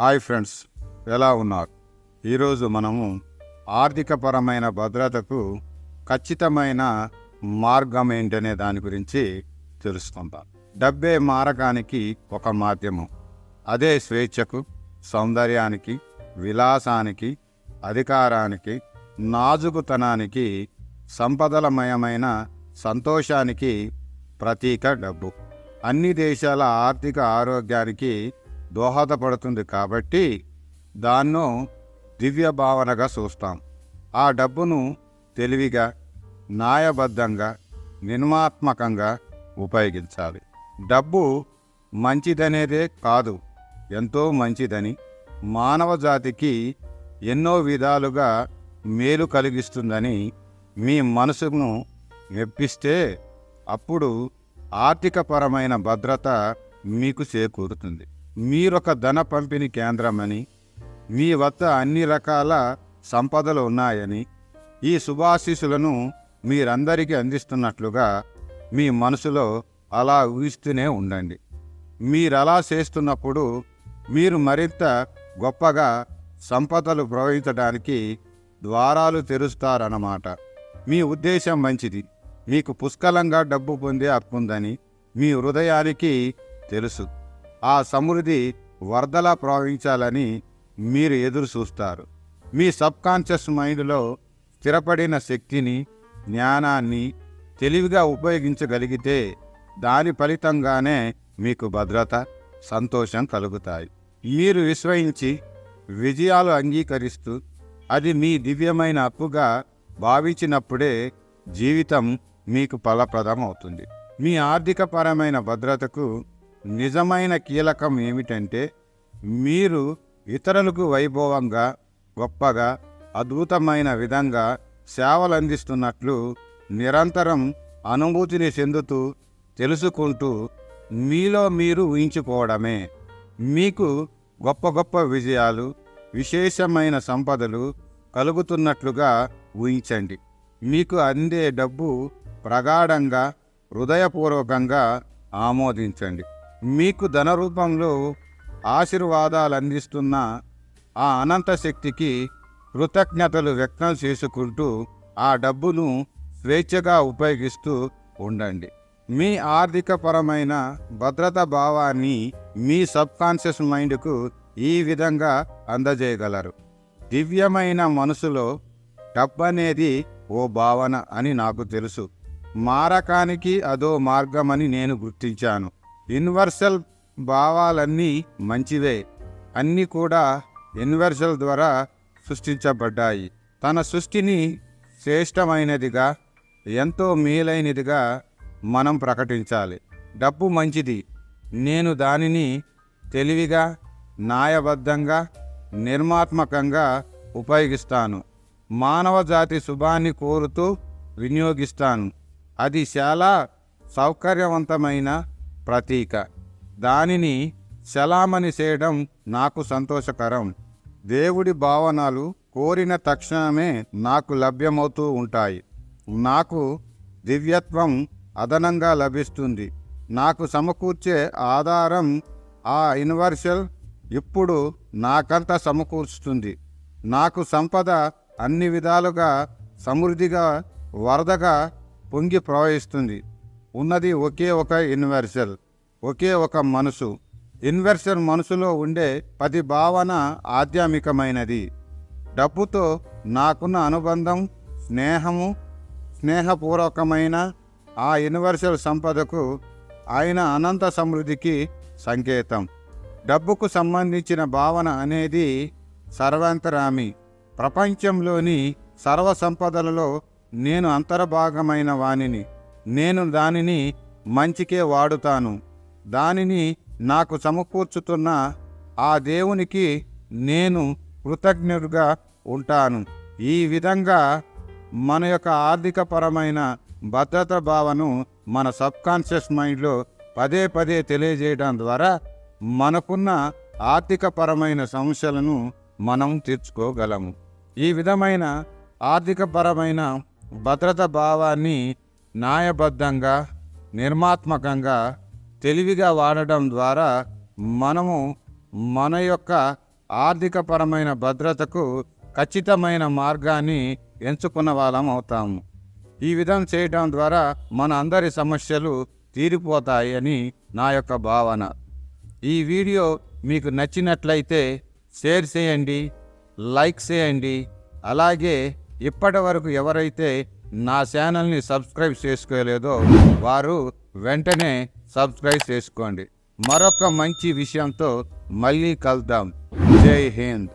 Hi friends, ఎలా ఉన్నారు? ఈరోజు మనము ఆర్థికపరమైన భద్రతకు ఖచ్చితమైన మార్గం ఏంటనే దాని గురించి తెలుసుకుందాం. డబ్బే మారకానికి ఒక మాధ్యమం. అదే స్వేచ్ఛకు, సౌందర్యానికి, విలాసానికి, అధికారానికి, నాజుకుతనానికి, సంపదలమయమైన సంతోషానికి ప్రతీక డబ్బు. అన్ని దేశాల ఆర్థిక ఆరోగ్యానికి దోహదపడుతుంది కాబట్టి దాన్నో దివ్య భావనగా చూస్తాం. ఆ డబ్బును తెలివిగా, న్యాయబద్ధంగా, నిర్మాత్మకంగా ఉపయోగించాలి. డబ్బు మంచిదనేదే కాదు, ఎంతో మంచిదని, మానవ జాతికి ఎన్నో విధాలుగా మేలు కలిగిస్తుందని మీ మనసును మెప్పిస్తే అప్పుడు ఆర్థికపరమైన భద్రత మీకు చేకూరుతుంది. మీరొక ధన పంపిణీ కేంద్రమని, మీ వద్ద అన్ని రకాల సంపదలు ఉన్నాయని, ఈ శుభాశీస్సులను మీరందరికీ అందిస్తున్నట్లుగా మీ మనసులో అలా ఊహిస్తూనే ఉండండి. మీరలా చేస్తున్నప్పుడు మీరు మరింత గొప్పగా సంపదలు ప్రవహించడానికి ద్వారాలు తెరుస్తారన్నమాట. మీ ఉద్దేశం మంచిది. మీకు పుష్కలంగా డబ్బు పొందే హక్కుందని మీ హృదయానికి తెలుసు. ఆ సమృద్ధి వరదలా ప్రవహించాలని మీరు ఎదురు చూస్తారు. మీ సబ్కాన్షియస్ మైండ్లో స్థిరపడిన శక్తిని, జ్ఞానాన్ని తెలివిగా ఉపయోగించగలిగితే దాని ఫలితంగానే మీకు భద్రత, సంతోషం కలుగుతాయి. మీరు విశ్వసించి విజయాలు అంగీకరిస్తూ అది మీ దివ్యమైన హక్కుగా భావించినప్పుడే జీవితం మీకు ఫలప్రదం అవుతుంది. మీ ఆర్థికపరమైన భద్రతకు నిజమైన కీలకం ఏమిటంటే మీరు ఇతరులకు వైభవంగా, గొప్పగా, అద్భుతమైన విధంగా సేవలు అందిస్తున్నట్లు నిరంతరం అనుభూతిని చెందుతూ, తెలుసుకుంటూ మీలో మీరు ఊహించుకోవడమే. మీకు గొప్ప గొప్ప విజయాలు, విశేషమైన సంపదలు కలుగుతున్నట్లుగా ఊహించండి. మీకు అందే డబ్బు ప్రగాఢంగా, హృదయపూర్వకంగా ఆమోదించండి. మీకు ధన రూపంలో ఆశీర్వాదాలు అందిస్తున్న ఆ అనంత శక్తికి కృతజ్ఞతలు వ్యక్తం చేసుకుంటూ ఆ డబ్బును స్వేచ్ఛగా ఉపయోగిస్తూ ఉండండి. మీ ఆర్థికపరమైన భద్రత భావాన్ని మీ సబ్కాన్షియస్ మైండ్కు ఈ విధంగా అందజేయగలరు. దివ్యమైన మనసులో డబ్బనేది ఓ భావన అని నాకు తెలుసు. మారకానికి అదో మార్గమని నేను గుర్తించాను. యూనివర్సల్ భావాలన్నీ మంచివే. అన్నీ కూడా యూనివర్సల్ ద్వారా సృష్టించబడ్డాయి. తన సృష్టిని శ్రేష్టమైనదిగా, ఎంతో మేలైనదిగా మనం ప్రకటించాలి. డబ్బు మంచిది. నేను దానిని తెలివిగా, న్యాయబద్ధంగా, నిర్మాత్మకంగా ఉపయోగిస్తాను. మానవ జాతి శుభాన్ని కోరుతూ వినియోగిస్తాను. అది చాలా సౌకర్యవంతమైన ప్రతీక. దానిని చలామణి చేయడం నాకు సంతోషకరం. దేవుడి భావనలు కోరిన తక్షణమే నాకు లభ్యమవుతూ ఉంటాయి. నాకు దివ్యత్వం అదనంగా లభిస్తుంది. నాకు సమకూర్చే ఆధారం ఆ యూనివర్సల్ ఇప్పుడు నాకంతా సమకూర్చుతుంది. నాకు సంపద అన్ని విధాలుగా సమృద్ధిగా, వరదగా పొంగి ప్రవహిస్తుంది. ఉన్నది ఒకే ఒక యూనివర్సల్, ఒకే ఒక మనసు. యూనివర్సల్ మనసులో ఉండే ప్రతి భావన ఆధ్యాత్మికమైనది. డబ్బుతో నాకున్న అనుబంధం, స్నేహపూర్వకమైన ఆ యూనివర్సల్ సంపదకు, ఆయన అనంత సమృద్ధికి సంకేతం. డబ్బుకు సంబంధించిన భావన అనేది సర్వాంతరామి. ప్రపంచంలోని సర్వ సంపదలలో నేను అంతర్భాగమైన వానిని. నేను దానిని మంచికే వాడుతాను. దానిని నాకు సమకూర్చుతున్న ఆ దేవునికి నేను కృతజ్ఞుడిగా ఉంటాను. ఈ విధంగా మన యొక్క ఆర్థికపరమైన భద్రత భావన మన సబ్కాన్షియస్ మైండ్లో పదే పదే తెలియజేయడం ద్వారా మనకున్న ఆర్థికపరమైన సమస్యలను మనం తీర్చుకోగలము. ఈ విధమైన ఆర్థికపరమైన భద్రత భావాన్ని న్యాయబద్ధంగా, నిర్మాత్మకంగా, తెలివిగా వాడడం ద్వారా మనము మన యొక్క ఆర్థికపరమైన భద్రతకు ఖచ్చితమైన మార్గాన్ని ఎంచుకున్న వాళ్ళం అవుతాము. ఈ విధం చేయడం ద్వారా మన అందరి సమస్యలు తీరిపోతాయని నా యొక్క భావన. ఈ వీడియో మీకు నచ్చినట్లయితే షేర్ చేయండి, లైక్ చేయండి. అలాగే ఇప్పటి వరకు ఎవరైతే నా ఛానల్ని సబ్స్క్రైబ్ చేసుకోలేదో వారు వెంటనే సబ్స్క్రైబ్ చేసుకోండి. మరొక మంచి విషయంతో మళ్ళీ కలుద్దాం. జై హింద్.